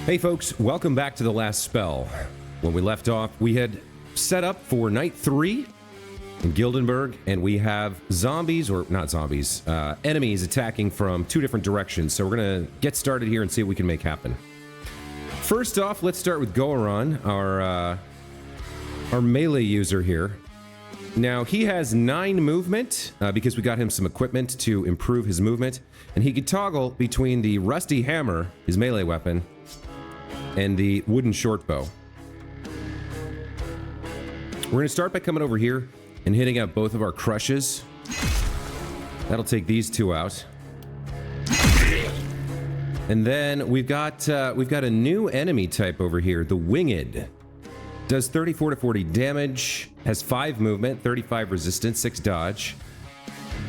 Hey folks, welcome back to The Last Spell. When we left off, we had set up for night 3 in Gildenberg, and we have zombies, or not zombies, enemies attacking from 2 different directions. So we're gonna get started here and see what we can make happen. First off, let's start with Goran, our melee user here. Now, he has 9 movement, because we got him some equipment to improve his movement, and he can toggle between the rusty hammer, his melee weapon, and the wooden short bow. We're going to start by coming over here and hitting out both of our crushes. That'll take these 2 out. And then we've got a new enemy type over here, the Winged. Does 34 to 40 damage, has 5 movement, 35 resistance, 6 dodge.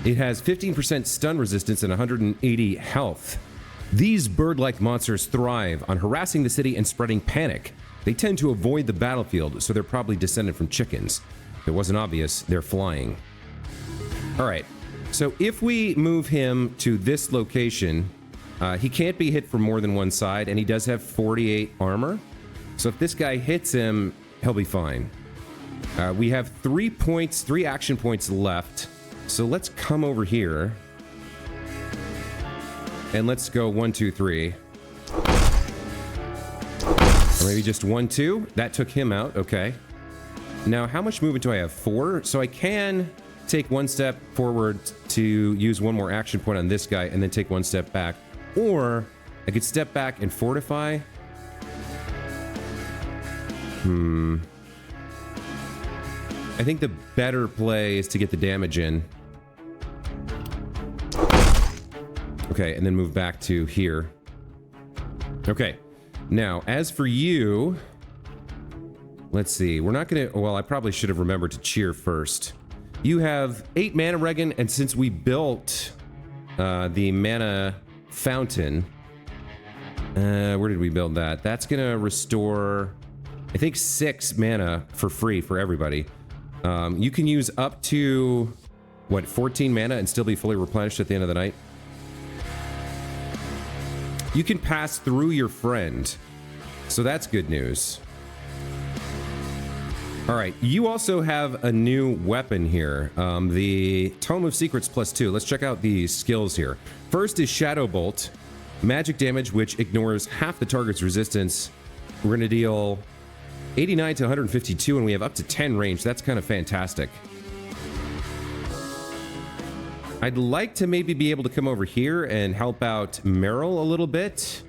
It has 15% stun resistance and 180 health. These bird-like monsters thrive on harassing the city and spreading panic. They tend to avoid the battlefield, so they're probably descended from chickens. If it wasn't obvious, they're flying. Alright, so if we move him to this location, he can't be hit from more than one side, and he does have 48 armor. So if this guy hits him, he'll be fine. We have 3 action points left. So let's come over here. And let's go 1, 2, 3. Or maybe just 1, 2. That took him out. Okay. Now, how much movement do I have? 4. So I can take 1 step forward to use 1 more action point on this guy and then take 1 step back. Or I could step back and fortify. I think the better play is to get the damage in. Okay, and then move back to here. Okay, now, as for you... Let's see, we're not gonna... Well, I probably should have remembered to cheer first. You have 8 mana, Regan, and since we built the mana fountain... where did we build that? That's gonna restore, I think, 6 mana for free for everybody. You can use up to, what, 14 mana and still be fully replenished at the end of the night? You can pass through your friend, so that's good news. All right, you also have a new weapon here, the Tome of Secrets +2. Let's check out the skills here. First is Shadow Bolt, magic damage which ignores half the target's resistance. We're going to deal 89 to 152, and we have up to 10 range. That's kind of fantastic. I'd like to maybe be able to come over here and help out Meryl a little bit.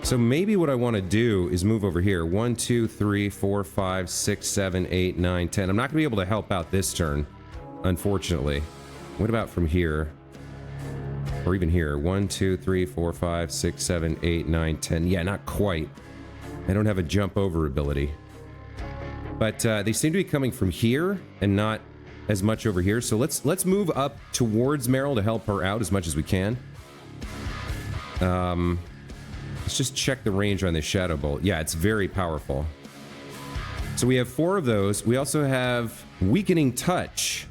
So maybe what I want to do is move over here. 1, 2, 3, 4, 5, 6, 7, 8, 9, 10. I'm not going to be able to help out this turn, unfortunately. What about from here? Or even here. 1, 2, 3, 4, 5, 6, 7, 8, 9, 10. Yeah, not quite. I don't have a jump over ability. But they seem to be coming from here and not as much over here. So let's move up towards Meryl to help her out as much as we can. Let's just check the range on this Shadow Bolt. Yeah, it's very powerful. So we have 4 of those. We also have Weakening Touch.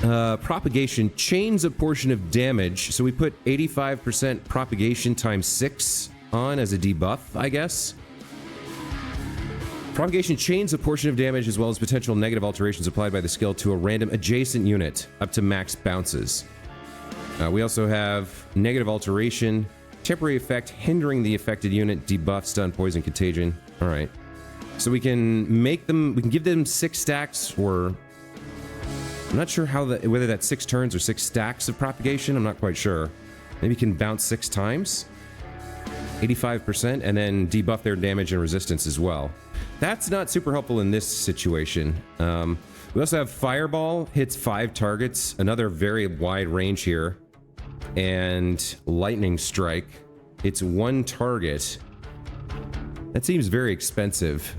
Propagation chains a portion of damage. So we put 85% propagation times 6 on as a debuff, I guess. Propagation chains a portion of damage as well as potential negative alterations applied by the skill to a random adjacent unit up to max bounces. We also have negative alteration, temporary effect hindering the affected unit, debuff, stun, poison, contagion. All right. So we can make them, we can give them 6 stacks, or I'm not sure how whether that's 6 turns or 6 stacks of propagation. I'm not quite sure. Maybe you can bounce 6 times, 85%, and then debuff their damage and resistance as well. That's not super helpful in this situation. We also have Fireball, hits 5 targets, another very wide range here. And Lightning Strike, it's 1 target. That seems very expensive.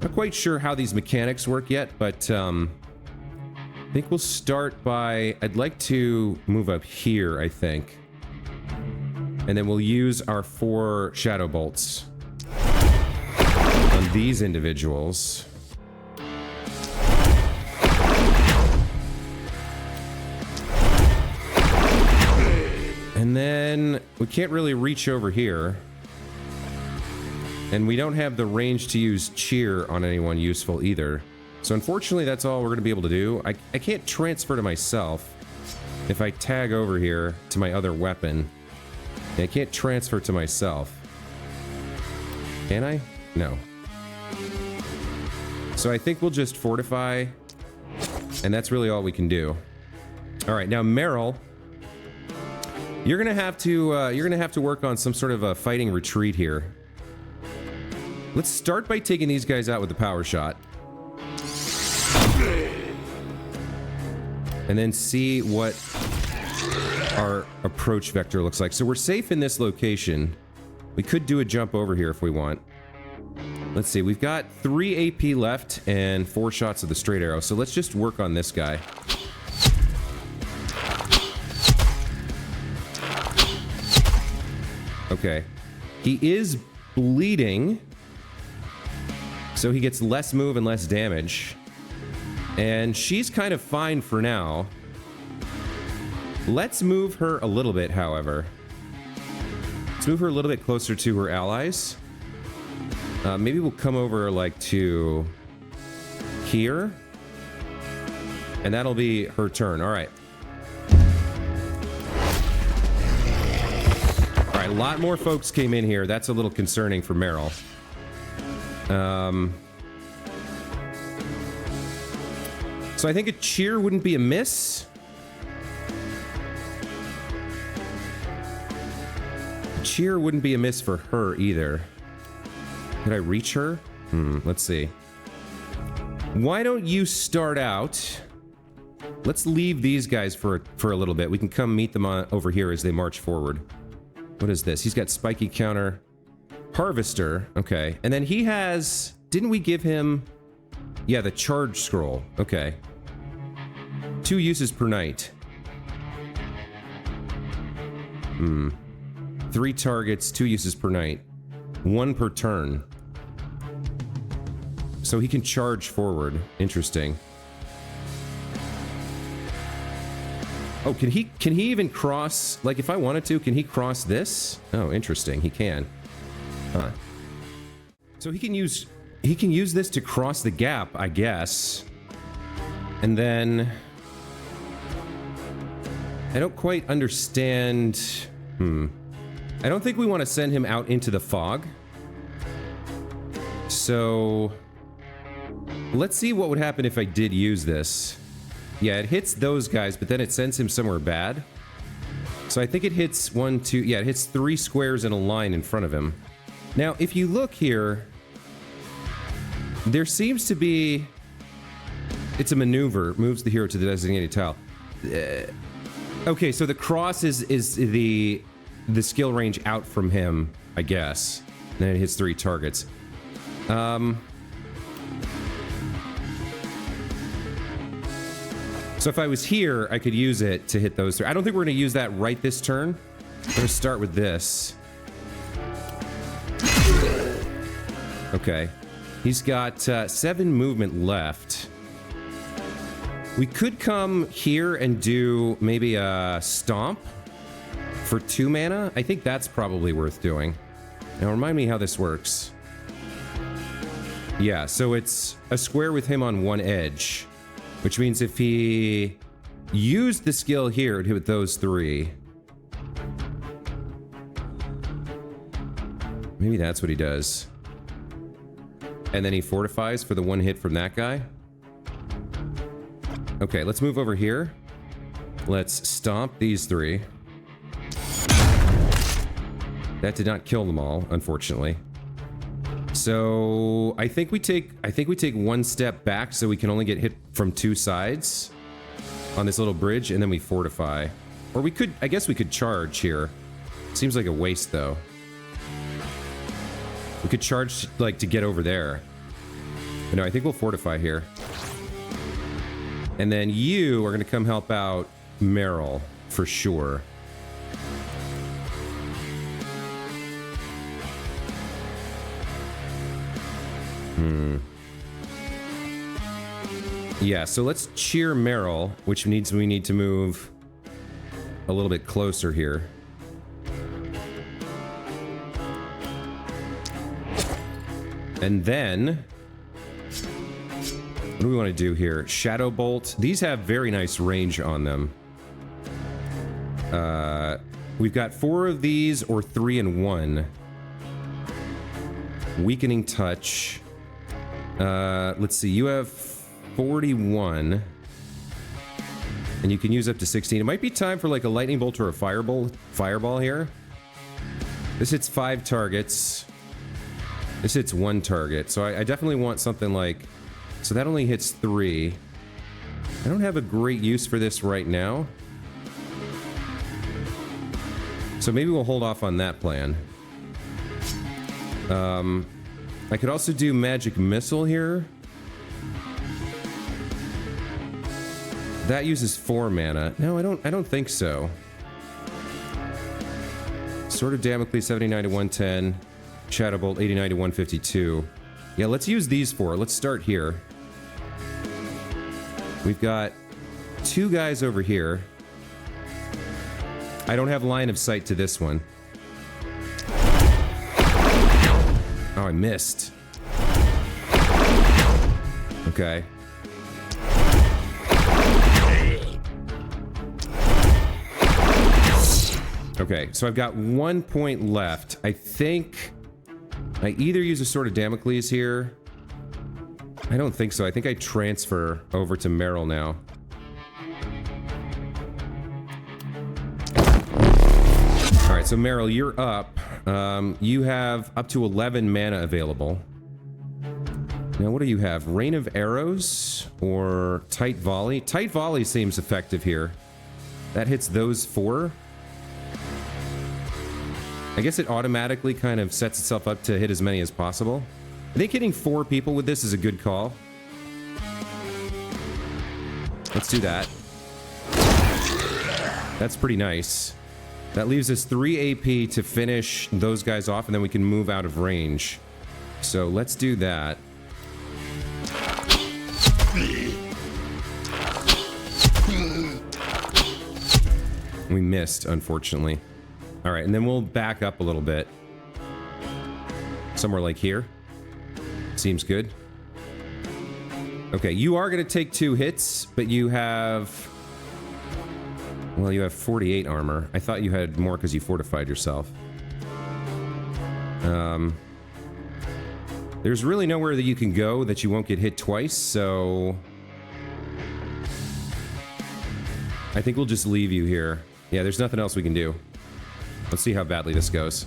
Not quite sure how these mechanics work yet, but I think we'll start by... I'd like to move up here, I think. And then we'll use our 4 Shadow Bolts on these individuals. And can't really reach over here. And we don't have the range to use cheer on anyone useful either. So unfortunately, that's all we're going to be able to do. I can't transfer to myself. If I tag over here to my other weapon, I can't transfer to myself. Can I? No. So I think we'll just fortify, and that's really all we can do. All right, now Meryl, you're gonna have to work on some sort of a fighting retreat here. Let's start by taking these guys out with the power shot, and then see what our approach vector looks like. So we're safe in this location. We could do a jump over here if we want. Let's see, we've got 3 AP left and 4 shots of the straight arrow. So let's just work on this guy. Okay. He is bleeding, so he gets less move and less damage. And she's kind of fine for now. Let's move her a little bit, however. Let's move her a little bit closer to her allies. Maybe we'll come over, like, to here. And that'll be her turn. All right. All right, a lot more folks came in here. That's a little concerning for Meryl. So I think a cheer wouldn't be amiss. A cheer wouldn't be amiss for her either. Could I reach her? Let's see. Why don't you start out? Let's leave these guys for a little bit. We can come meet them over here as they march forward. What is this? He's got spiky counter. Harvester. Okay. And then he has... Didn't we give him... Yeah, the charge scroll. Okay. 2 uses per night. 3 targets, 2 uses per night. 1 per turn. So he can charge forward. Interesting. Oh, can he even cross? Like, if I wanted to, can he cross this? Oh, interesting. He can. Huh. So he can use this to cross the gap, I guess. And then I don't quite understand. I don't think we want to send him out into the fog. So let's see what would happen if I did use this. Yeah, it hits those guys, but then it sends him somewhere bad. So I think it hits 1, 2, yeah, it hits 3 squares in a line in front of him. Now, if you look here, there seems to be... It's a maneuver. Moves the hero to the designated tile. Okay, so the cross is the skill range out from him, I guess. And then it hits 3 targets. So if I was here, I could use it to hit those 3. I don't think we're going to use that right this turn. I'm going to start with this. Okay. He's got 7 movement left. We could come here and do maybe a stomp for 2 mana. I think that's probably worth doing. Now remind me how this works. Yeah, so it's a square with him on one edge, which means if he used the skill here, it'd hit those 3. Maybe that's what he does. And then he fortifies for the 1 hit from that guy. Okay, let's move over here. Let's stomp these 3. That did not kill them all, unfortunately. So I think we take 1 step back so we can only get hit from 2 sides on this little bridge, and then we fortify. Or we could, I guess we could charge here. Seems like a waste though. We could charge like to get over there. But no, I think we'll fortify here. And then you are going to come help out Meryl for sure. Yeah, so let's cheer Meryl, which means we need to move a little bit closer here. And then, what do we want to do here? Shadow Bolt. These have very nice range on them. We've got 4 of these or 3 in 1. Weakening Touch. Let's see. You have 41. And you can use up to 16. It might be time for like a Lightning Bolt or a Fireball here. This hits 5 targets. This hits 1 target. So I definitely want something like... So that only hits 3. I don't have a great use for this right now. So maybe we'll hold off on that plan. I could also do Magic Missile here. That uses 4 mana. No, I don't think so. Sword of Damocles 79 to 110. Shadow Bolt 89 to 152. Yeah, let's use these 4. Let's start here. We've got 2 guys over here. I don't have line of sight to this one. Oh, I missed. Okay. Okay, so I've got 1 point left. I think I either use a Sword of Damocles here. I don't think so. I think I transfer over to Meryl now. All right, so Meryl, you're up. You have up to 11 mana available. Now, what do you have? Rain of Arrows or Tight Volley? Tight Volley seems effective here. That hits those 4. I guess it automatically kind of sets itself up to hit as many as possible. I think hitting 4 people with this is a good call. Let's do that. That's pretty nice. That leaves us 3 AP to finish those guys off, and then we can move out of range. So let's do that. We missed, unfortunately. All right, and then we'll back up a little bit. Somewhere like here. Seems good. Okay, you are going to take 2 hits, but you have... Well, you have 48 armor. I thought you had more because you fortified yourself. There's really nowhere that you can go that you won't get hit twice, so... I think we'll just leave you here. Yeah, there's nothing else we can do. Let's see how badly this goes.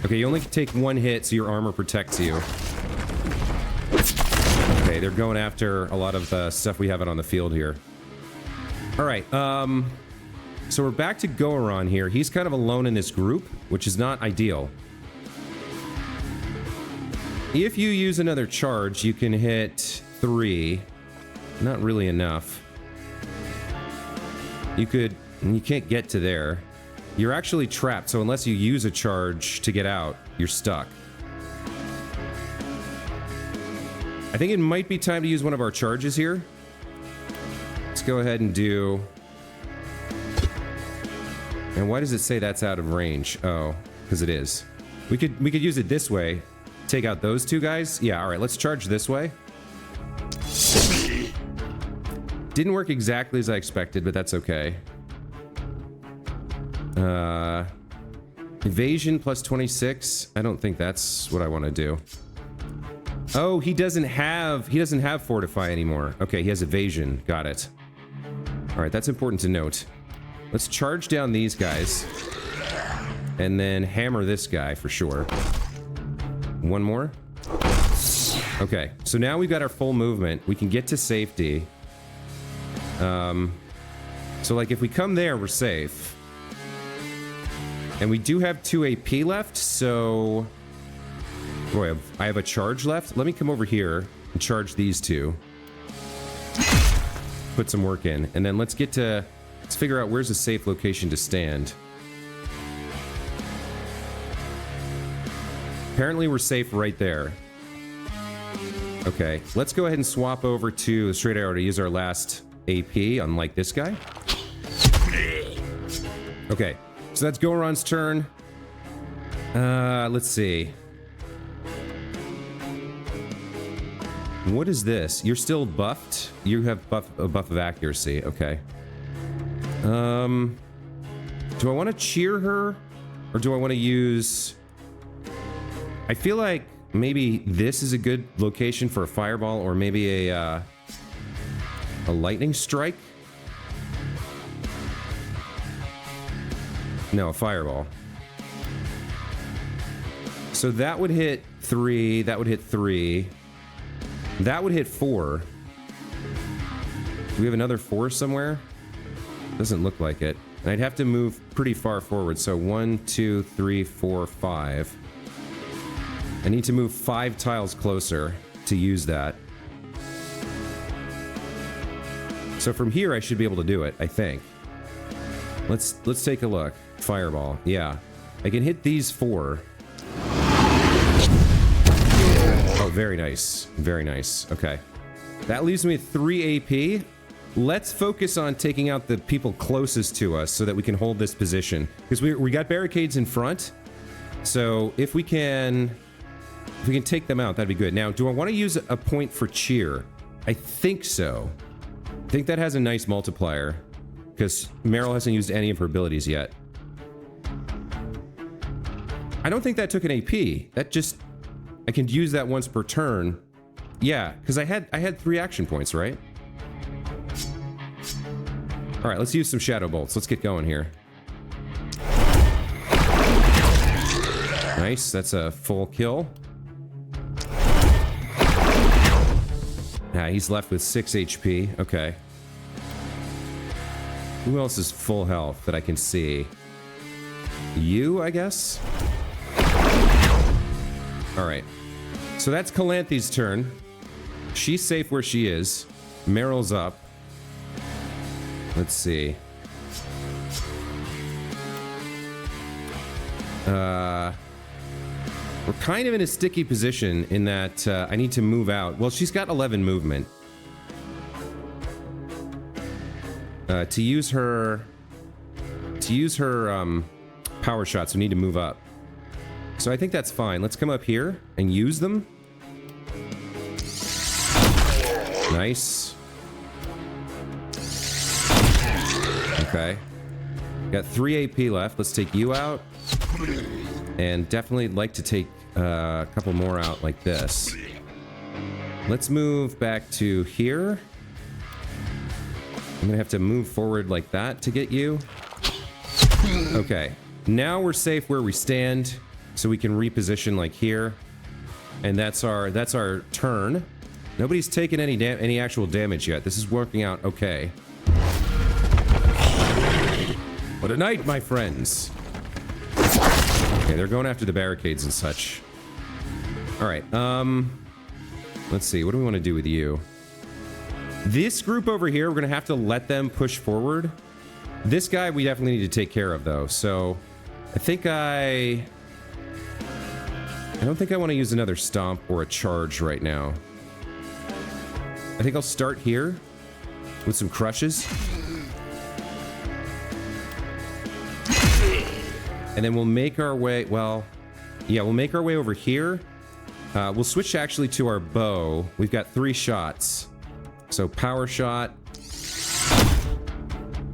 Okay, you only take 1 hit, so your armor protects you. Okay, they're going after a lot of the stuff we have out on the field here. Alright, so we're back to Goron here. He's kind of alone in this group, which is not ideal. If you use another charge, you can hit 3. Not really enough. You can't get to there. You're actually trapped, so unless you use a charge to get out, you're stuck. I think it might be time to use one of our charges here. Let's go ahead and do... And why does it say that's out of range? Oh, because it is. We could use it this way. Take out those 2 guys. Yeah, all right, let's charge this way. Didn't work exactly as I expected, but that's okay. Evasion plus 26. I don't think that's what I want to do. Oh, he doesn't have fortify anymore. Okay, he has evasion. Got it. All right, that's important to note. Let's charge down these guys. And then hammer this guy for sure. 1 more. Okay, so now we've got our full movement. We can get to safety. So like if we come there, we're safe. And we do have 2 AP left, so... Boy, I have a charge left. Let me come over here and charge these 2. Put some work in. And then let's figure out where's a safe location to stand. Apparently we're safe right there. Okay, let's go ahead and swap over to the straight arrow to use our last AP, unlike this guy. Okay, so that's Goron's turn. Let's see. What is this? You're still buffed? You have a buff of accuracy. Okay. Do I want to cheer her? Or do I want to use... I feel like maybe this is a good location for a fireball, or maybe a lightning strike? No, a fireball. So that would hit 3, that would hit 3. That would hit 4. Do we have another 4 somewhere? Doesn't look like it. And I'd have to move pretty far forward. So 1, 2, 3, 4, 5. I need to move 5 tiles closer to use that. So from here, I should be able to do it, I think. Let's take a look. Fireball. Yeah. I can hit these 4. Oh, very nice. Very nice. Okay. That leaves me with 3 AP. Let's focus on taking out the people closest to us so that we can hold this position. Because we got barricades in front. So if we can take them out, that'd be good. Now, do I want to use a point for cheer? I think so. I think that has a nice multiplier. Because Meryl hasn't used any of her abilities yet. I don't think that took an AP. That just... I can use that once per turn. Yeah, because I had 3 action points, right? All right, let's use some Shadow Bolts. Let's get going here. Nice, that's a full kill. He's left with 6 HP. Okay. Who else is full health that I can see? You, I guess? Alright. So that's Calanthe's turn. She's safe where she is. Meryl's up. Let's see. We're kind of in a sticky position in that I need to move out. Well, she's got 11 movement. To use her power shots, we need to move up. So I think that's fine. Let's come up here and use them. Nice. Okay. Got 3 AP left. Let's take you out. And definitely like to take a couple more out like this. Let's move back to here. I'm gonna have to move forward like that to get you. Okay. Now we're safe where we stand, so we can reposition like here. And that's our turn. Nobody's taken any actual damage yet. This is working out okay. What a night, my friends. Okay, they're going after the barricades and such. All right, let's see. What do we want to do with you? This group over here, we're going to have to let them push forward. This guy we definitely need to take care of, though. So I think I don't think I want to use another stomp or a charge right now. I think I'll start here with some crushes. And then we'll make our way, well, yeah, we'll make our way over here. We'll switch actually to our bow. We've got 3 shots. So power shot.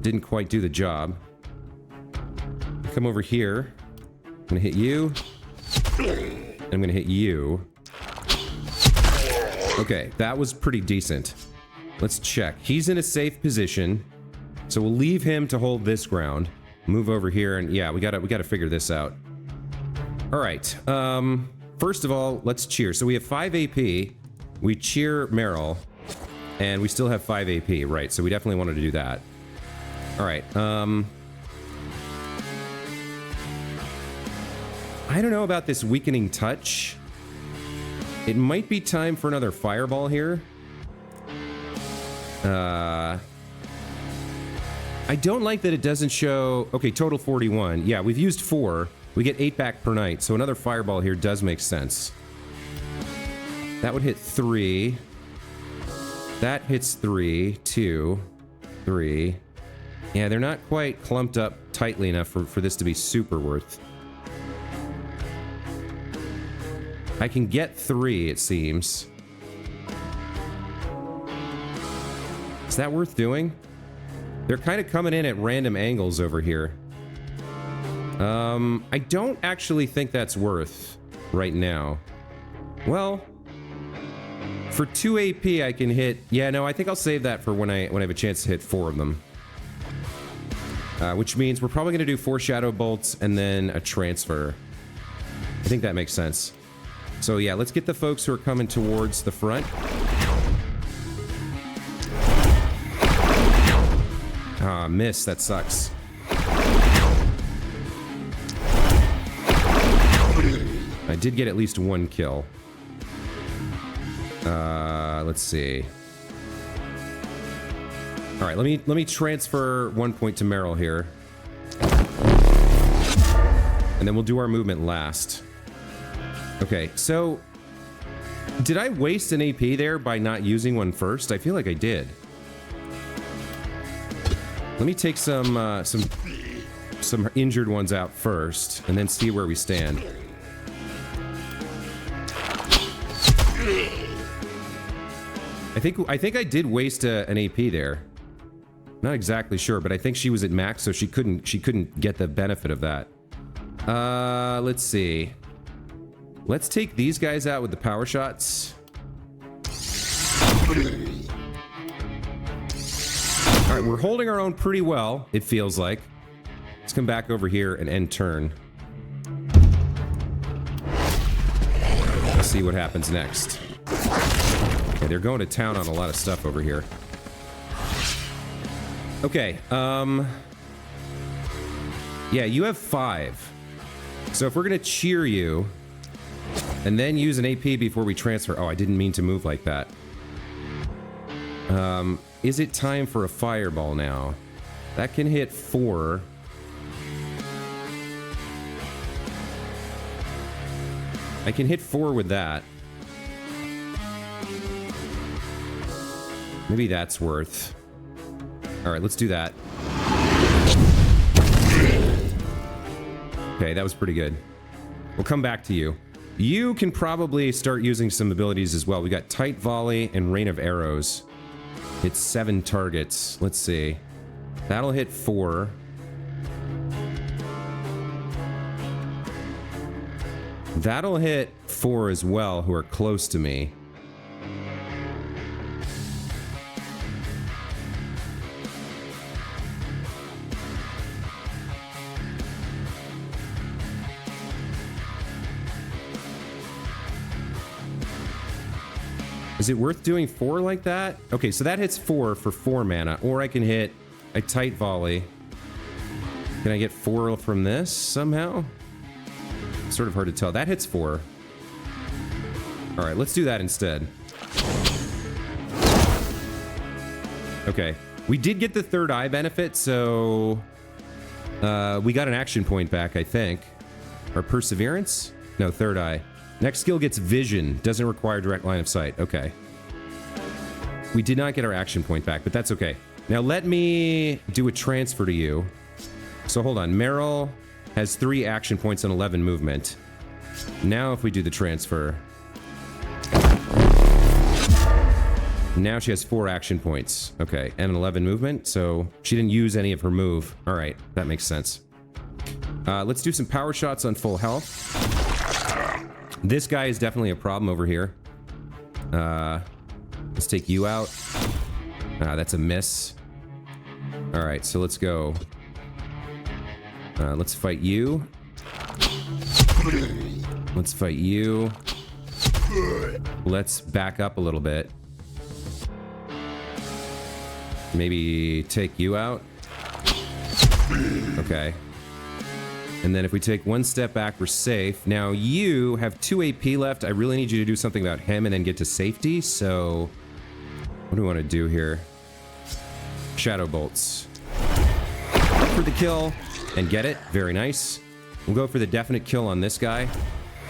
Didn't quite do the job. Come over here. I'm gonna hit you. And I'm gonna hit you. Okay, that was pretty decent. Let's check. He's in a safe position. So we'll leave him to hold this ground. Move over here and yeah, we gotta figure this out. All right. First of all, let's cheer. So we have 5 AP. We cheer Meryl, and we still have 5 AP, right? So we definitely wanted to do that. All right. I don't know about this weakening touch. It might be time for another fireball here. I don't like that it doesn't show... Okay, total 41. Yeah, we've used 4. We get 8 back per night, so another fireball here does make sense. That would hit 3. That hits 3, 2, 3. Yeah, they're not quite clumped up tightly enough for this to be super worth. I can get 3, it seems. Is that worth doing? They're kind of coming in at random angles over here. I don't actually think that's worth right now. Well, for 2 AP I can hit... Yeah, no, I think I'll save that for when I have a chance to hit 4 of them. Which means we're probably going to do 4 Shadow Bolts and then a transfer. I think that makes sense. So yeah, let's get the folks who are coming towards the front. Ah, miss. That sucks. I did get at least 1 kill. Let's see. All right, let me transfer 1 point to Meryl here. And then we'll do our movement last. Okay, so did I waste an AP there by not using one first? I feel like I did. Let me take some injured ones out first, and then see where we stand. I think I did waste an AP there. Not exactly sure, but I think she was at max, so she couldn't get the benefit of that. Let's see. Let's take these guys out with the power shots. All right, we're holding our own pretty well, it feels like. Let's come back over here and end turn. Let's see what happens next. Okay, they're going to town on a lot of stuff over here. Okay, yeah, you have 5. So if we're gonna cheer you and then use an AP before we transfer... Oh, I didn't mean to move like that. Is it time for a fireball now? That can hit 4. I can hit 4 with that. Maybe that's worth... All right, let's do that. Okay, that was pretty good. We'll come back to you. You can probably start using some abilities as well. We got Tight Volley and Rain of Arrows. It's 7 targets. Let's see. That'll hit 4. That'll hit 4 as well, who are close to me. Is it worth doing 4 like that? Okay, so that hits 4 for 4 mana, or I can hit a Tight Volley. Can I get 4 from this somehow? Sort of hard to tell. That hits 4. All right, let's do that instead. Okay, we did get the third eye benefit, so we got an action point back, I think. Or perseverance? No, third eye. Next skill gets vision. Doesn't require direct line of sight. Okay. We did not get our action point back, but that's okay. Now let me do a transfer to you. So hold on. Meryl has 3 action points and 11 movement. Now if we do the transfer... Now she has 4 action points. Okay, and an 11 movement, so she didn't use any of her move. All right, that makes sense. Let's do some power shots on full health. This guy is definitely a problem over here. Let's take you out. That's a miss. All right, so let's go. Let's fight you. Let's fight you. Let's back up a little bit. Maybe take you out. Okay. And then if we take 1 step back, we're safe. Now you have 2 AP left. I really need you to do something about him and then get to safety. So what do we want to do here? Shadow Bolts. Up for the kill and get it. Very nice. We'll go for the definite kill on this guy.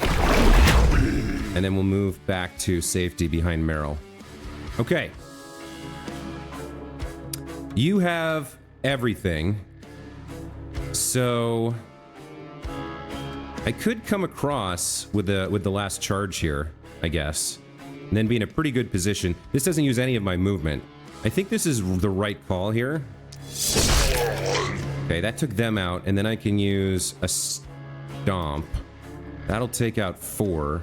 And then we'll move back to safety behind Meryl. Okay. You have everything. So... I could come across with the last charge here, I guess, and then be in a pretty good position. This doesn't use any of my movement. I think this is the right call here. Okay, that took them out, and then I can use a stomp. That'll take out 4.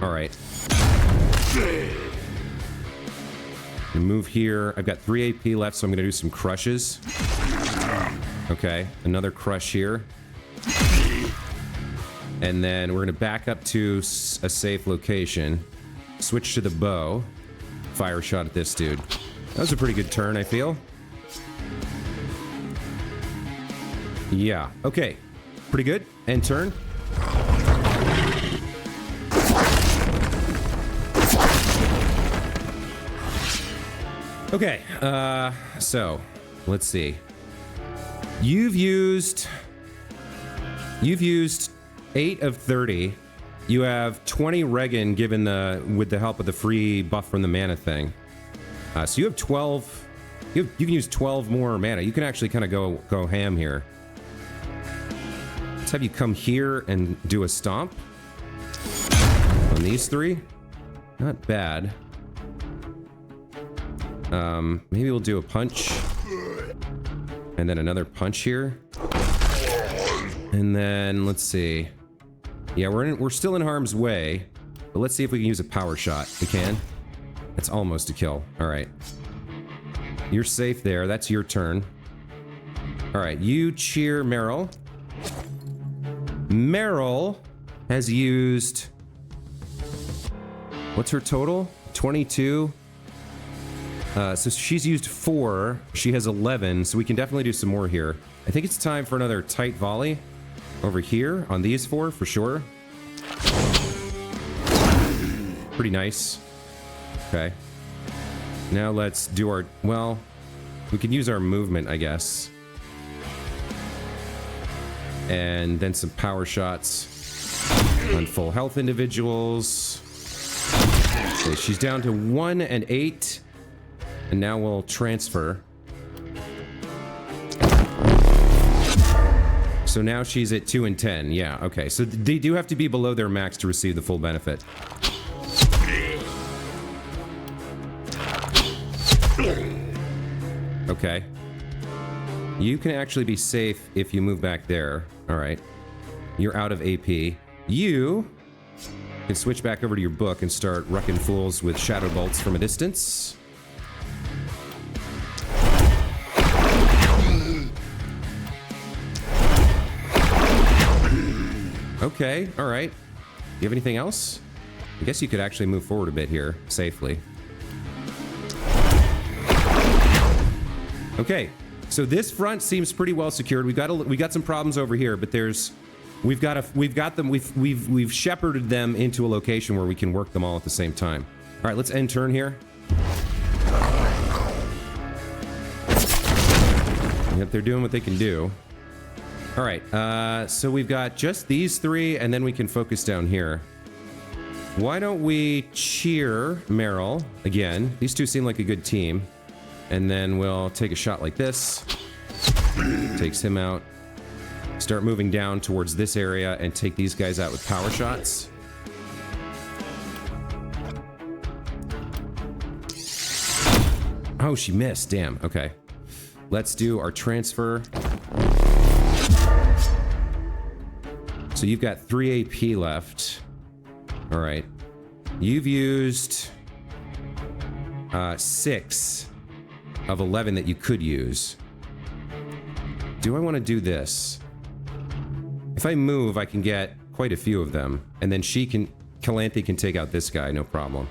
All right. Move here. I've got 3 AP left, so I'm going to do some crushes. Okay, another crush here. And then we're going to back up to a safe location. Switch to the bow. Fire shot at this dude. That was a pretty good turn, I feel. Yeah, okay. Pretty good. End turn. Okay, so let's see. You've used 8 of 30. You have 20 Regan given with the help of the free buff from the mana thing. So you have 12. You can use 12 more mana. You can actually kind of go ham here. Let's have you come here and do a stomp on these 3. Not bad. Maybe we'll do a punch. And then another punch here. And then, let's see. Yeah, we're still in harm's way. But let's see if we can use a power shot. We can. That's almost a kill. All right. You're safe there. That's your turn. All right, you cheer Meryl. Meryl has used... What's her total? 22. So she's used 4. She has 11, so we can definitely do some more here. I think it's time for another tight volley over here on these 4 for sure. Pretty nice. Okay. Now let's do our... Well, we can use our movement, I guess. And then some power shots on full health individuals. Okay, she's down to 1 and 8. And now we'll transfer. So now she's at 2 and 10. Yeah, okay. So they do have to be below their max to receive the full benefit. Okay. You can actually be safe if you move back there. All right. You're out of AP. You can switch back over to your book and start wrecking fools with shadow bolts from a distance. Okay, all right. Do you have anything else? I guess you could actually move forward a bit here safely. Okay, so this front seems pretty well secured. We got some problems over here, but we've shepherded them into a location where we can work them all at the same time. All right, let's end turn here. Yep, they're doing what they can do. All right, so we've got just these 3, and then we can focus down here. Why don't we cheer Meryl again? These 2 seem like a good team. And then we'll take a shot like this. Takes him out. Start moving down towards this area and take these guys out with power shots. Oh, she missed. Damn. Okay. Let's do our transfer. So you've got 3 AP left. All right. You've used 6 of 11 that you could use. Do I want to do this? If I move, I can get quite a few of them. And then Calanthe can take out this guy, no problem.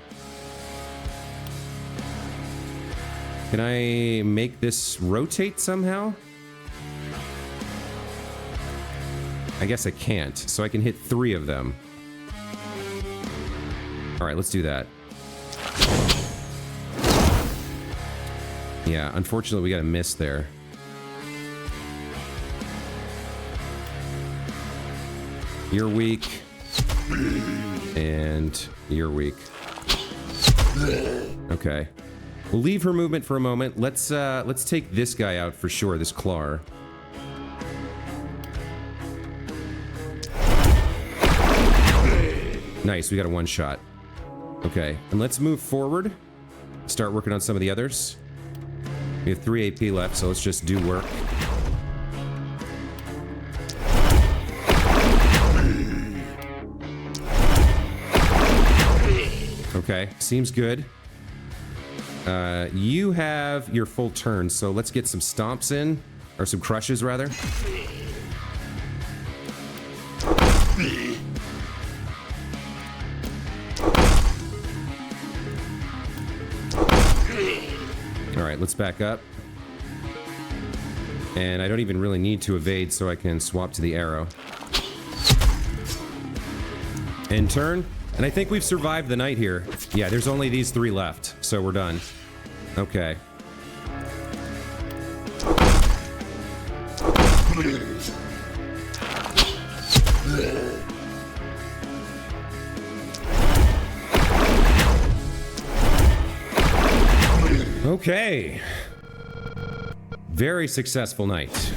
Can I make this rotate somehow? I guess I can't, so I can hit 3 of them. All right, let's do that. Yeah, unfortunately, we got a miss there. You're weak. And you're weak. Okay. We'll leave her movement for a moment. Let's take this guy out for sure, this Clar. Nice, we got a one-shot. Okay, and let's move forward. Start working on some of the others. We have 3 AP left, so let's just do work. Okay, seems good. You have your full turn, so let's get some stomps in, or some crushes rather. All right, let's back up. And I don't even really need to evade, so I can swap to the arrow. End turn. And I think we've survived the night here. Yeah, there's only these 3 left, so we're done. Okay. Okay. Very successful night.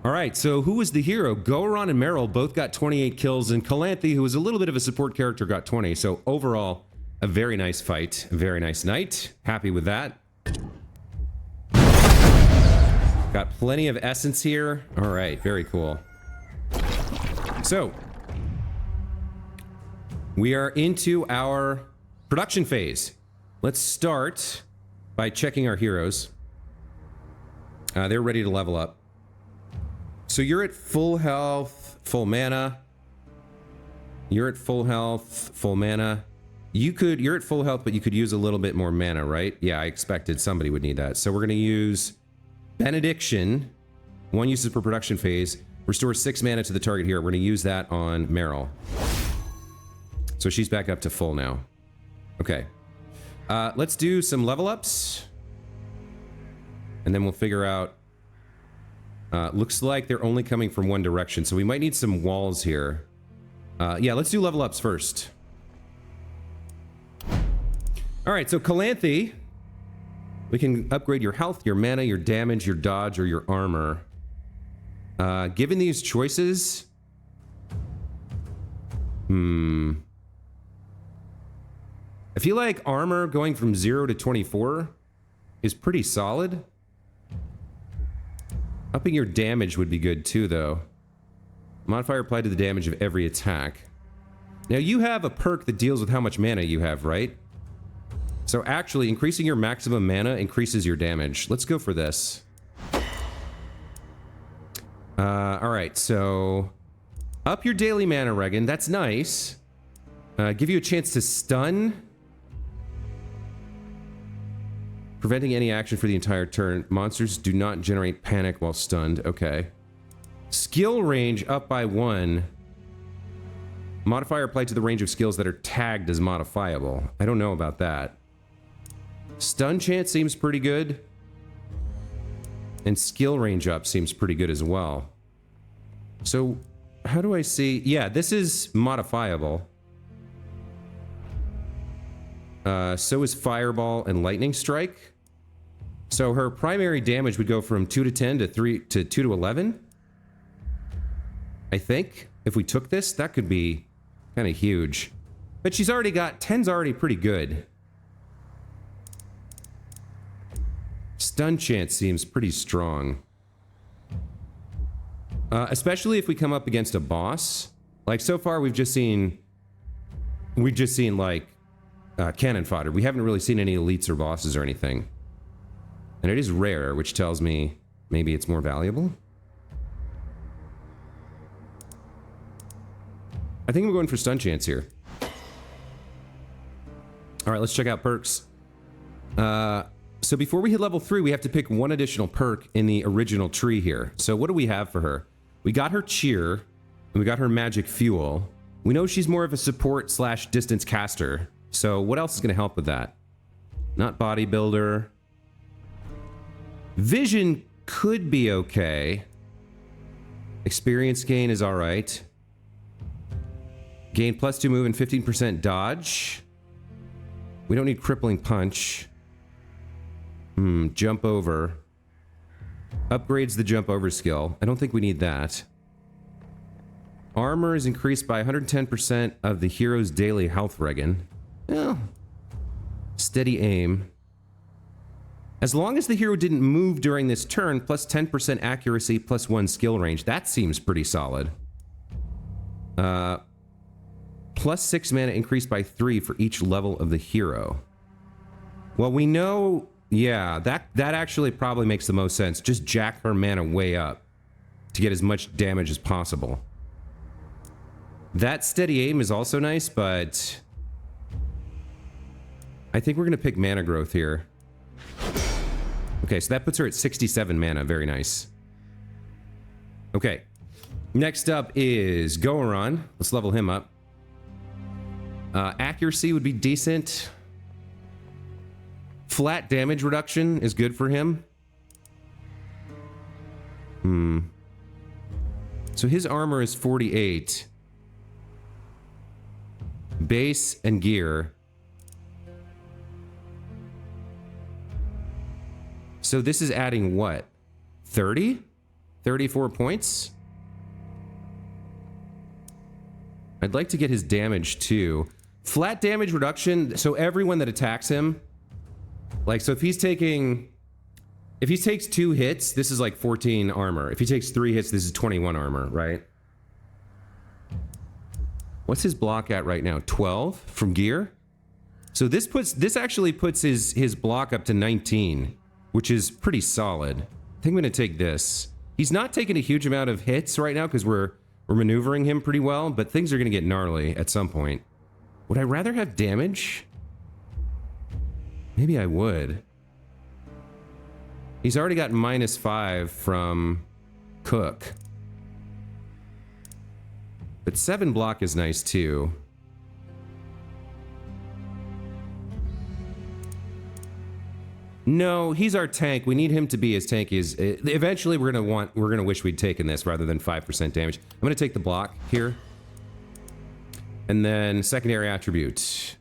All right, so who was the hero? Goron and Meryl both got 28 kills, and Calanthe, who was a little bit of a support character, got 20. So overall, a very nice fight. A very nice night. Happy with that. Got plenty of essence here. All right, very cool. So, we are into our production phase. Let's start by checking our heroes. They're ready to level up. So you're at full health, full mana. You're at full health, full mana. You're at full health, but you could use a little bit more mana, right? Yeah, I expected somebody would need that. So we're gonna use Benediction. 1 uses per production phase. Restores 6 mana to the target hero. We're gonna use that on Meryl. So she's back up to full now. Okay. Let's do some level ups. And then we'll figure out. Looks like they're only coming from one direction, so we might need some walls here. Yeah, let's do level ups first. All right, so Calanthe. We can upgrade your health, your mana, your damage, your dodge, or your armor. Given these choices... I feel like armor going from 0 to 24 is pretty solid. Upping your damage would be good too, though. Modifier applied to the damage of every attack. Now, you have a perk that deals with how much mana you have, right? So actually, increasing your maximum mana increases your damage. Let's go for this. Alright, so... Up your daily mana, Regan. That's nice. Give you a chance to stun. Preventing any action for the entire turn. Monsters do not generate panic while stunned. Okay. Skill range up by 1. Modifier applied to the range of skills that are tagged as modifiable. I don't know about that. Stun chance seems pretty good. And skill range up seems pretty good as well. So, how do I see... Yeah, this is modifiable. So is Fireball and Lightning Strike. So her primary damage would go from 2 to 10 to 3 to 2 to 11. I think if we took this, that could be kind of huge. But she's already got 10's already pretty good. Stun chance seems pretty strong. Especially if we come up against a boss. Like so far we've just seen like cannon fodder. We haven't really seen any elites or bosses or anything. And it is rare, which tells me maybe it's more valuable. I think I'm going for stun chance here. All right, let's check out perks. So before we hit level 3, we have to pick one additional perk in the original tree here. So what do we have for her? We got her cheer, and we got her magic fuel. We know she's more of a support / distance caster. So what else is going to help with that? Not bodybuilder. Vision could be okay. Experience gain is all right. Gain +2 move and 15% dodge. We don't need crippling punch. Jump over. Upgrades the jump over skill. I don't think we need that. Armor is increased by 110% of the hero's daily health regen. Well, steady aim. As long as the hero didn't move during this turn, plus 10% accuracy, plus 1 skill range. That seems pretty solid. Plus 6 mana increased by 3 for each level of the hero. Well, we know, yeah, that actually probably makes the most sense. Just jack her mana way up to get as much damage as possible. That steady aim is also nice, but I think we're going to pick mana growth here. Okay, so that puts her at 67 mana. Very nice. Okay. Next up is Goron. Let's level him up. Accuracy would be decent. Flat damage reduction is good for him. So his armor is 48. Base and gear. So this is adding what? 30? 34 points? I'd like to get his damage too. Flat damage reduction, so everyone that attacks him, like, so if he takes 2 hits, this is like 14 armor. If he takes 3 hits, this is 21 armor, right? What's his block at right now? 12 from gear? So this actually puts his block up to 19, which is pretty solid. I think I'm gonna take this. He's not taking a huge amount of hits right now because we're maneuvering him pretty well, but things are gonna get gnarly at some point. Would I rather have damage? Maybe I would. He's already got -5 from Cook. But 7 block is nice too. No, he's our tank. We need him to be as tanky as... Eventually we're gonna wish we'd taken this rather than 5% damage. I'm gonna take the block here. And then secondary attribute.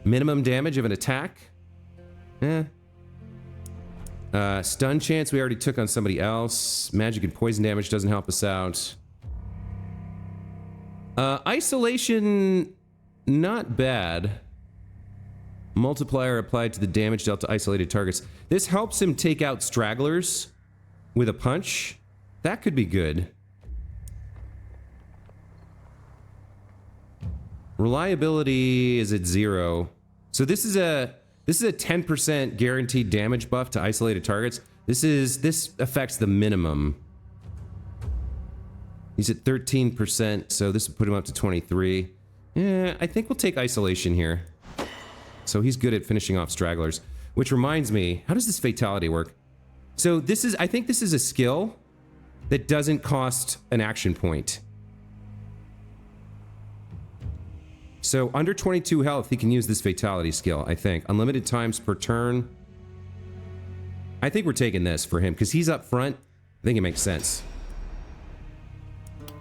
Minimum damage of an attack. Stun chance we already took on somebody else. Magic and poison damage doesn't help us out. Isolation, not bad. Multiplier applied to the damage dealt to isolated targets. This helps him take out stragglers with a punch. That could be good. Reliability is at 0. So this is a 10% guaranteed damage buff to isolated targets. This affects the minimum. He's at 13%, so this would put him up to 23. Yeah, I think we'll take isolation here. So he's good at finishing off stragglers. Which reminds me, how does this fatality work? So I think this is a skill that doesn't cost an action point. So under 22 health, he can use this fatality skill, I think. Unlimited times per turn. I think we're taking this for him, because he's up front. I think it makes sense.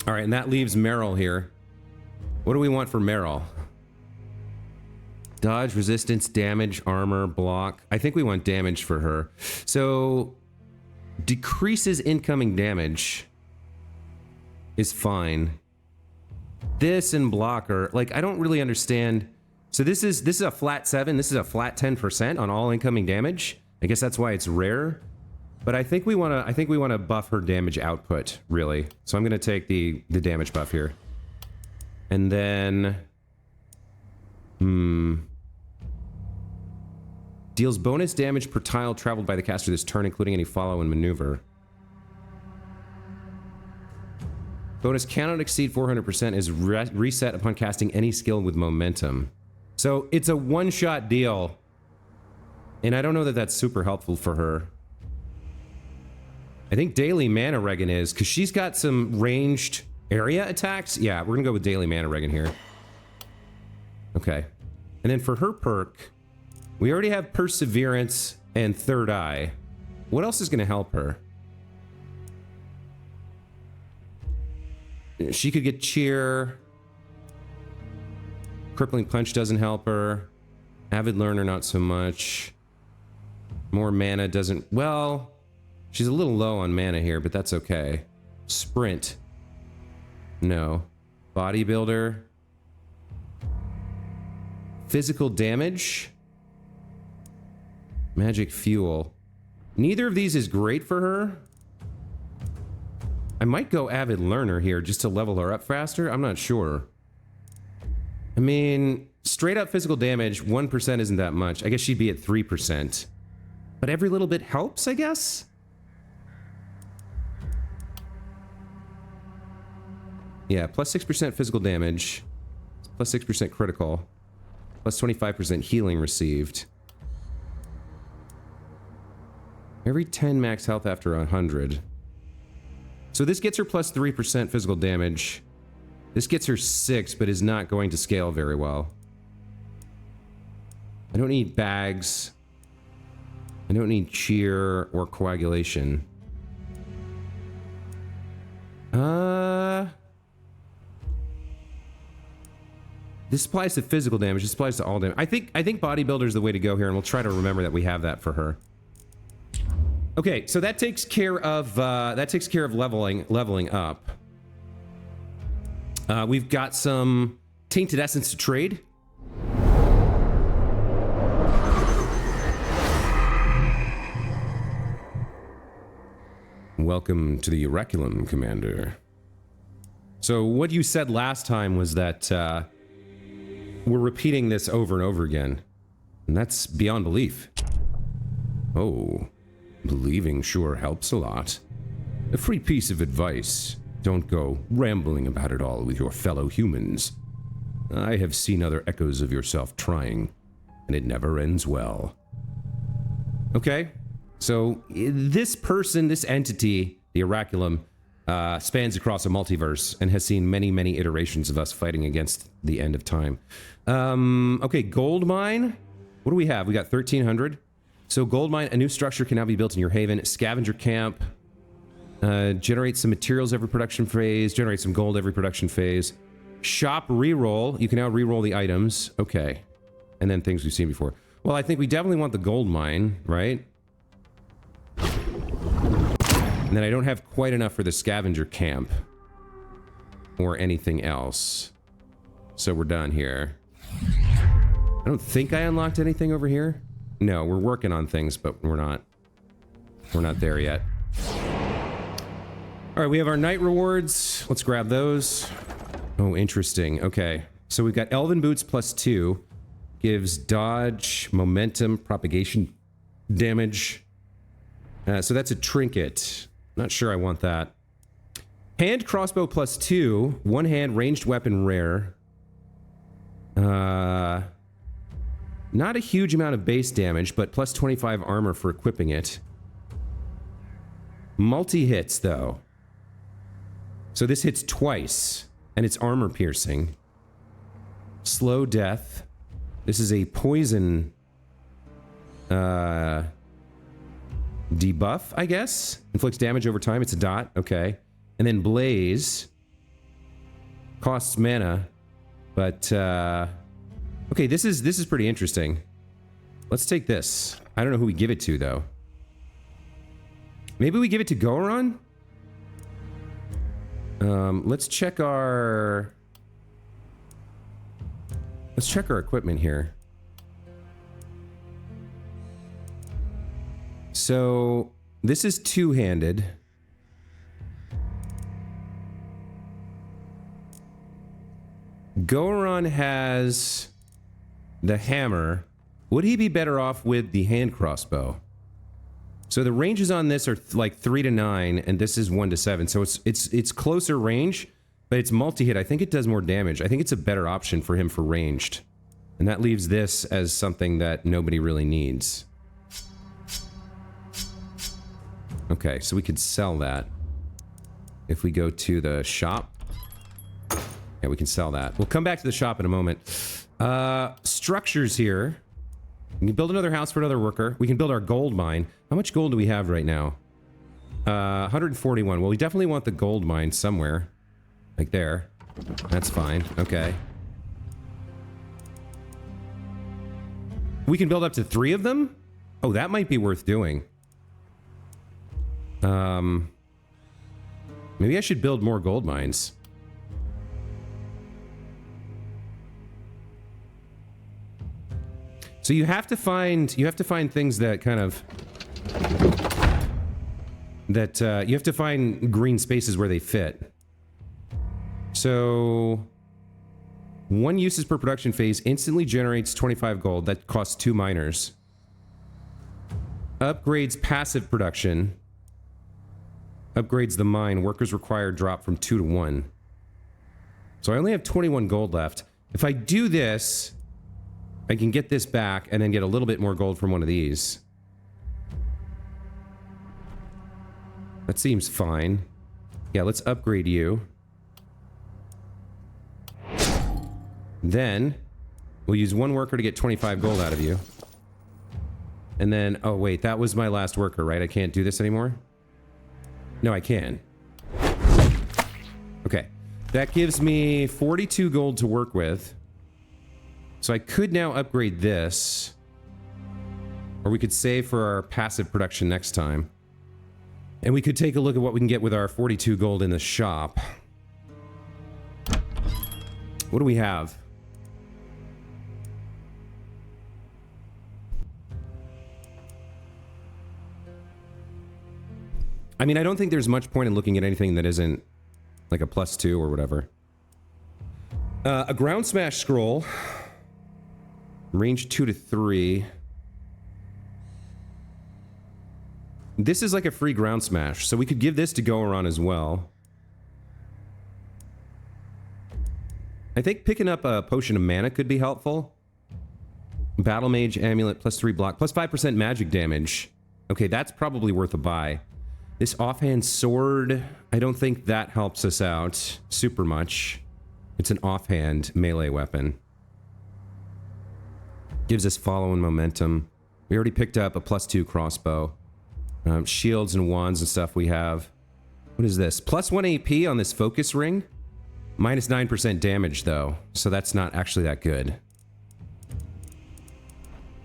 All right, and that leaves Meryl here. What do we want for Meryl? Dodge, resistance, damage, armor, block. I think we want damage for her. So, decreases incoming damage is fine. This and block are, like, I don't really understand. So this is a flat 7. This is a flat 10% on all incoming damage. I guess that's why it's rare. But I think we want to buff her damage output, really. So I'm going to take the damage buff here. And then deals bonus damage per tile traveled by the caster this turn, including any follow and maneuver. Bonus cannot exceed 400% is reset upon casting any skill with momentum. So it's a one-shot deal. And I don't know that that's super helpful for her. I think daily mana regen is, because she's got some ranged area attacks. Yeah, we're going to go with daily mana regen here. Okay. And then for her perk, we already have perseverance and third eye. What else is going to help her? She could get cheer. Crippling punch doesn't help her. Avid learner, not so much. More mana doesn't... Well, she's a little low on mana here, but that's okay. Sprint. No. Bodybuilder. Physical damage. Magic fuel. Neither of these is great for her. I might go avid learner here just to level her up faster. I'm not sure. I mean, straight up physical damage, 1% isn't that much. I guess she'd be at 3%. But every little bit helps, I guess? Yeah, plus 6% physical damage. Plus 6% critical. Plus 25% healing received. Every 10 max health after 100. So this gets her plus 3% physical damage. This gets her 6, but is not going to scale very well. I don't need bags. I don't need cheer or coagulation. This applies to physical damage. This applies to all damage. I think bodybuilder is the way to go here, and we'll try to remember that we have that for her. Okay, so that takes care of leveling up. We've got some tainted essence to trade. Welcome to the Oraculum, Commander. So what you said last time was that we're repeating this over and over again, and that's beyond belief. Oh, believing sure helps a lot. A free piece of advice. Don't go rambling about it all with your fellow humans. I have seen other echoes of yourself trying, and it never ends well. Okay, so this person, this entity, the Oraculum, spans across a multiverse and has seen many, many iterations of us fighting against the end of time. Okay, gold mine. What do we have? We got 1,300. So gold mine, a new structure can now be built in your haven. Scavenger camp. Generate some materials every production phase. Generate some gold every production phase. Shop reroll. You can now reroll the items. Okay. And then things we've seen before. Well, I think we definitely want the gold mine, right? And then I don't have quite enough for the scavenger camp. Or anything else. So we're done here. I don't think I unlocked anything over here. No, we're working on things, but we're not there yet. All right, we have our night rewards. Let's grab those. Oh, interesting. Okay, so we've got Elven Boots +2. Gives dodge, momentum, propagation damage. So that's a trinket. Not sure I want that. Hand crossbow +2. One hand ranged weapon rare. Not a huge amount of base damage, but plus 25 armor for equipping it. Multi-hits, though. So this hits twice, and it's armor piercing. Slow death. This is a poison debuff, I guess. Inflicts damage over time. It's a dot. Okay. And then blaze. Costs mana, but okay, this is pretty interesting. Let's take this. I don't know who we give it to, though. Maybe we give it to Goron? Let's check our equipment here. So, this is two-handed. Goron has the hammer. Would he be better off with the hand crossbow? So the ranges on this are like 3 to 9, and this is 1 to 7. So it's closer range, but it's multi-hit. I think it does more damage. I think it's a better option for him for ranged. And that leaves this as something that nobody really needs. Okay, so we could sell that. If we go to the shop. Yeah, we can sell that. We'll come back to the shop in a moment. Structures here. We can build another house for another worker. We can build our gold mine. How much gold do we have right now? 141. Well, we definitely want the gold mine somewhere. Like there. That's fine. Okay. We can build up to 3 of them? Oh, that might be worth doing. Maybe I should build more gold mines. So you have to find things that kind of you have to find green spaces where they fit. So 1 uses per production phase instantly generates 25 gold. That costs 2 miners. Upgrades passive production. Upgrades the mine. Workers required drop from 2 to 1. So I only have 21 gold left. If I do this, I can get this back and then get a little bit more gold from one of these. That seems fine. Yeah, let's upgrade you. Then we'll use 1 worker to get 25 gold out of you. And then, oh wait, that was my last worker, right? I can't do this anymore? No, I can. Okay. That gives me 42 gold to work with. So I could now upgrade this. Or we could save for our passive production next time. And we could take a look at what we can get with our 42 gold in the shop. What do we have? I mean, I don't think there's much point in looking at anything that isn't like a +2 or whatever. A ground smash scroll. Range 2 to 3. This is like a free ground smash, so we could give this to Goron as well. I think picking up a potion of mana could be helpful. Battle Mage Amulet +3 block, +5% magic damage. Okay, that's probably worth a buy. This offhand sword, I don't think that helps us out super much. It's an offhand melee weapon. Gives us follow and momentum. We already picked up a +2 crossbow. Shields and wands and stuff we have. What is this? +1 AP on this focus ring? -9% damage though, so that's not actually that good.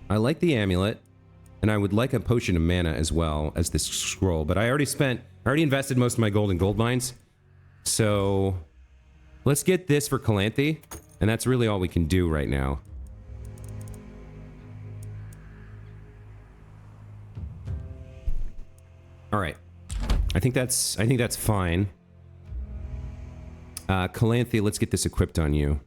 I like the amulet. And I would like a potion of mana as well as this scroll, but I already invested most of my gold in gold mines. So let's get this for Calanthe, and that's really all we can do right now. All right. I think that's fine. Calanthe, let's get this equipped on you.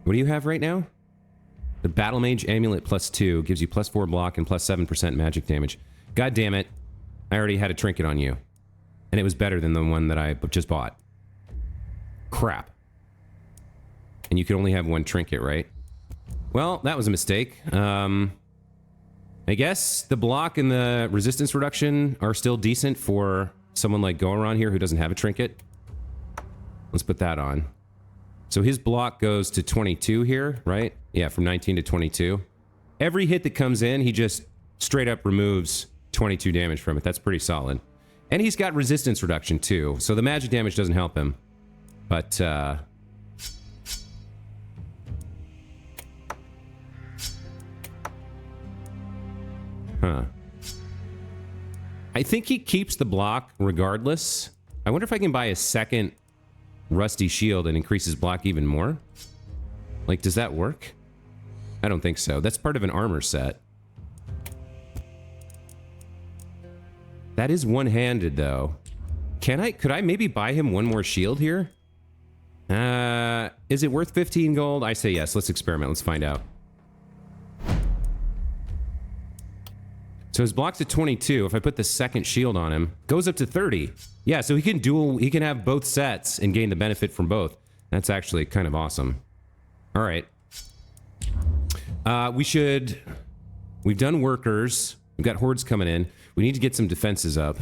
What do you have right now? The Battle Mage Amulet +2 gives you +4 block and +7% magic damage. God damn it. I already had a trinket on you. And it was better than the one that I just bought. Crap. And you could only have 1 trinket, right? Well, that was a mistake. I guess the block and the resistance reduction are still decent for someone like Goron here who doesn't have a trinket. Let's put that on. So his block goes to 22 here, right? Yeah, from 19 to 22. Every hit that comes in, he just straight up removes 22 damage from it. That's pretty solid. And he's got resistance reduction too, so the magic damage doesn't help him. But, huh. I think he keeps the block regardless. I wonder if I can buy a second Rusty Shield and increase his block even more? Like, does that work? I don't think so. That's part of an armor set. That is one-handed, though. Could I maybe buy him 1 more shield here? Is it worth 15 gold? I say yes. Let's experiment. Let's find out. So his block's at 22. If I put the second shield on him, goes up to 30. Yeah, so he can have both sets and gain the benefit from both. That's actually kind of awesome. All right. We've done workers. We've got hordes coming in. We need to get some defenses up.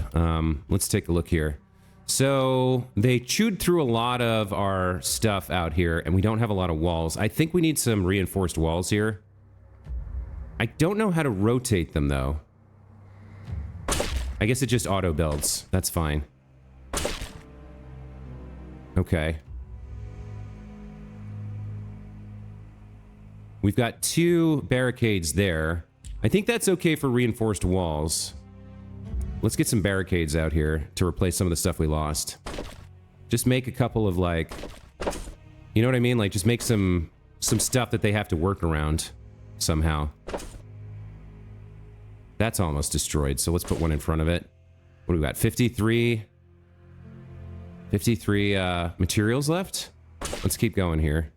Let's take a look here. So they chewed through a lot of our stuff out here, and we don't have a lot of walls. I think we need some reinforced walls here. I don't know how to rotate them, though. I guess it just auto builds. That's fine. Okay. We've got 2 barricades there. I think that's okay for reinforced walls. Let's get some barricades out here to replace some of the stuff we lost. Just make a couple of, like, You know what I mean? Like, just make some stuff that they have to work around somehow. That's almost destroyed, so let's put one in front of it. What do we got? 53 materials left? Let's keep going here.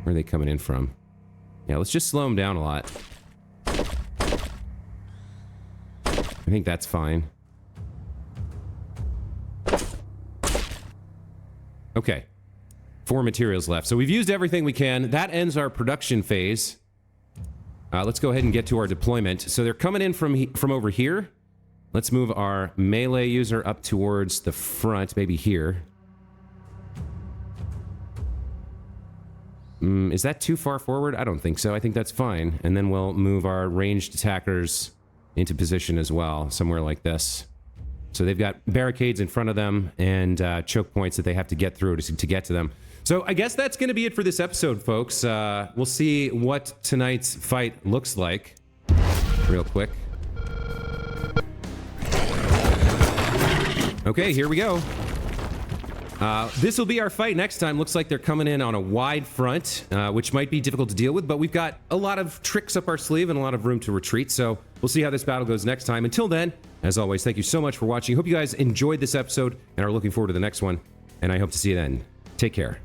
Where are they coming in from? Yeah, let's just slow them down a lot. I think that's fine. Okay. 4 materials left. So we've used everything we can. That ends our production phase. Let's go ahead and get to our deployment. So they're coming in from over here. Let's move our melee user up towards the front, maybe here. Is that too far forward? I don't think so. I think that's fine. And then we'll move our ranged attackers into position as well, somewhere like this. So they've got barricades in front of them and choke points that they have to get through to get to them. So I guess that's going to be it for this episode, folks. We'll see what tonight's fight looks like real quick. Okay, here we go. This will be our fight next time. Looks like they're coming in on a wide front, which might be difficult to deal with, but we've got a lot of tricks up our sleeve and a lot of room to retreat, so we'll see how this battle goes next time. Until then, as always, thank you so much for watching. Hope you guys enjoyed this episode and are looking forward to the next one, and I hope to see you then. Take care.